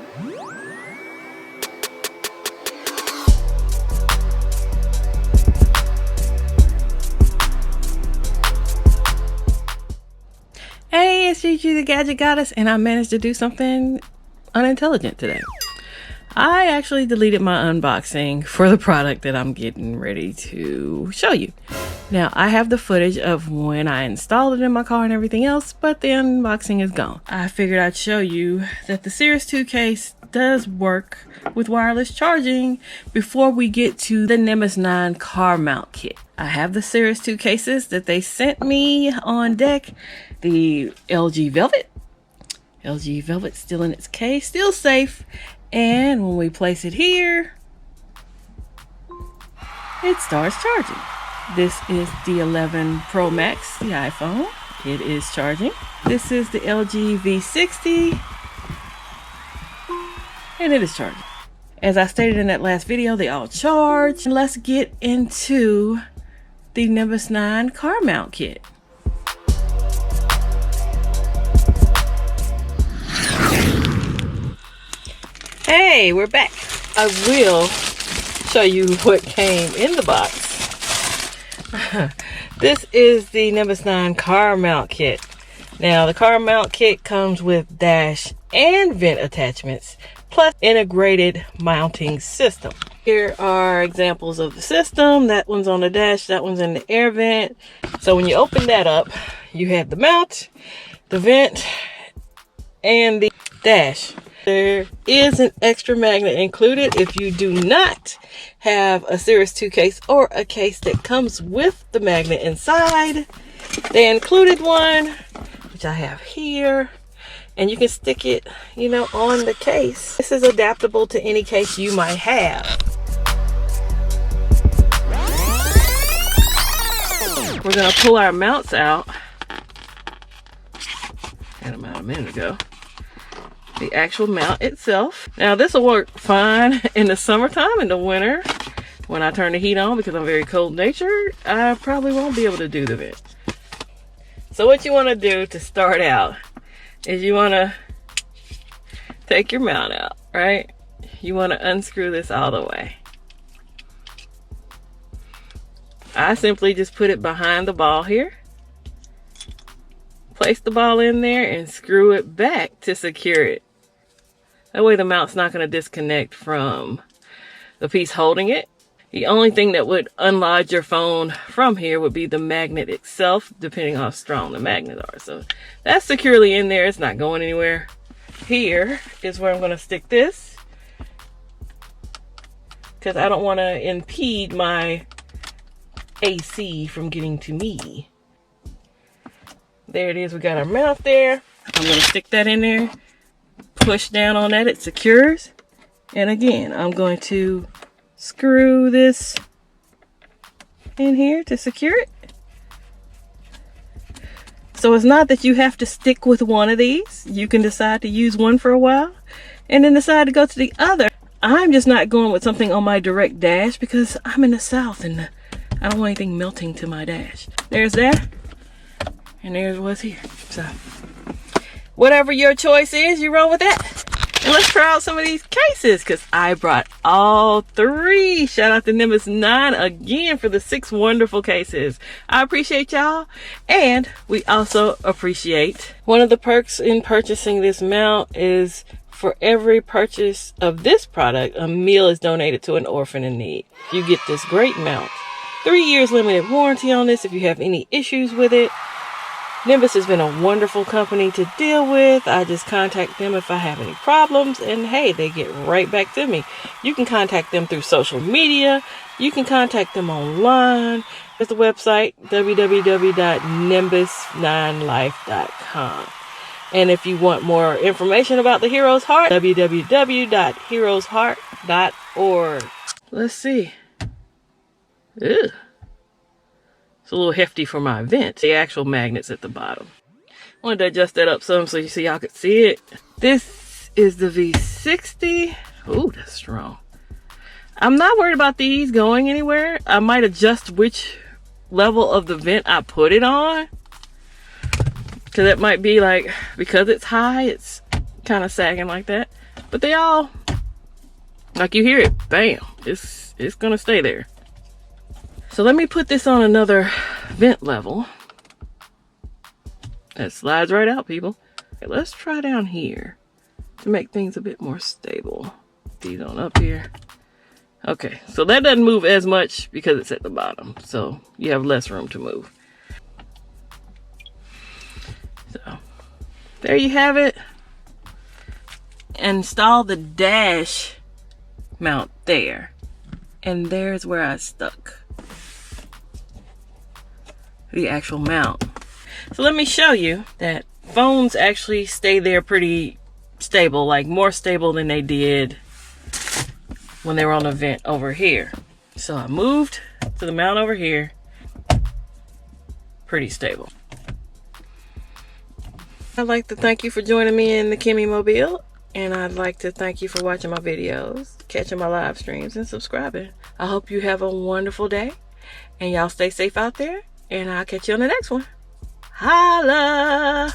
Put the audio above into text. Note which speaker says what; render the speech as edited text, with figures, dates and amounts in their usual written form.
Speaker 1: Hey, it's Gigi the Gadget Goddess, and I managed to do something unintelligent today. I actually deleted my unboxing for the product that I'm getting ready to show you. Now, I have the footage of when I installed it in my car and everything else, but the unboxing is gone. I figured I'd show you that the Cirrus 2 case does work with wireless charging before we get to the Nimbus9 car mount kit. I have the Cirrus 2 cases that they sent me on deck. The LG Velvet. LG Velvet still in its case, still safe. And when we place it here, it starts charging. This is the 11 Pro Max, the iPhone. It is charging. This is the LG V60, and it is charging. As I stated in that last video, they all charge. Let's get into the Nimbus9 car mount kit. Hey, we're back. I will show you what came in the box. This is the Nimbus9 car mount kit. Now, the car mount kit comes with dash and vent attachments, plus integrated mounting system. Here are examples of the system. That one's on the dash, that one's in the air vent. So when you open that up, you have the mount, the vent, and the dash. There is an extra magnet included if you do not have a Cirrus 2 case or a case that comes with the magnet inside. They included one, which I have here, and you can stick it, on the case. This is adaptable to any case you might have. We're going to pull our mounts out. Had them out a minute ago. The actual mount itself. Now, this will work fine in the summertime. In the winter, when I turn the heat on, because I'm very cold natured, I probably won't be able to do the vent. So what you want to do to start out is you want to take your mount out, right? You want to unscrew this all the way. I simply just put it behind the ball here. Place the ball in there and screw it back to secure it. That way the mount's not going to disconnect from the piece holding it. The only thing that would unlodge your phone from here would be the magnet itself, depending on how strong the magnets are. So that's securely in there. It's not going anywhere. Here is where I'm going to stick this, because I don't want to impede my AC from getting to me. There it is. We got our mount there. I'm going to stick that in there. Push down on that, it secures. And again, I'm going to screw this in here to secure it. So it's not that you have to stick with one of these. You can decide to use one for a while and then decide to go to the other. I'm just not going with something on my direct dash because I'm in the South and I don't want anything melting to my dash. There's that. And there's what's here. So whatever your choice is, you roll with that. And let's try out some of these cases, because I brought all three. Shout out to Nimbus9 again for the 6 wonderful cases. I appreciate y'all. And we also appreciate one of the perks in purchasing this mount is for every purchase of this product, a meal is donated to an orphan in need. You get this great mount. 3 years limited warranty on this if you have any issues with it. Nimbus has been a wonderful company to deal with. I just contact them if I have any problems, and hey, they get right back to me. You can contact them through social media. You can contact them online. There's the website, www.nimbus9life.com. And if you want more information about the Hero's Heart, www.heroesheart.org. Let's see. Ew. It's a little hefty for my vent. The actual magnets at the bottom. I wanted to adjust that up some so y'all could see it. This is the V60. Ooh, that's strong. I'm not worried about these going anywhere. I might adjust which level of the vent I put it on. Because it might be like, because it's high, it's kind of sagging like that. But they all, like you hear it, bam, it's gonna stay there. So let me put this on another vent level. That slides right out, people. Okay, let's try down here to make things a bit more stable. These on up here. Okay, so that doesn't move as much because it's at the bottom, so you have less room to move. So there you have it. Install the dash mount there, and there's where I stuck the actual mount. So let me show you that phones actually stay there pretty stable, like more stable than they did when they were on the vent over here. So I moved to the mount over here, pretty stable. I'd like to thank you for joining me in the Kimmy Mobile, and I'd like to thank you for watching my videos, catching my live streams, and subscribing. I hope you have a wonderful day, and y'all stay safe out there, and I'll catch you on the next one. Holla!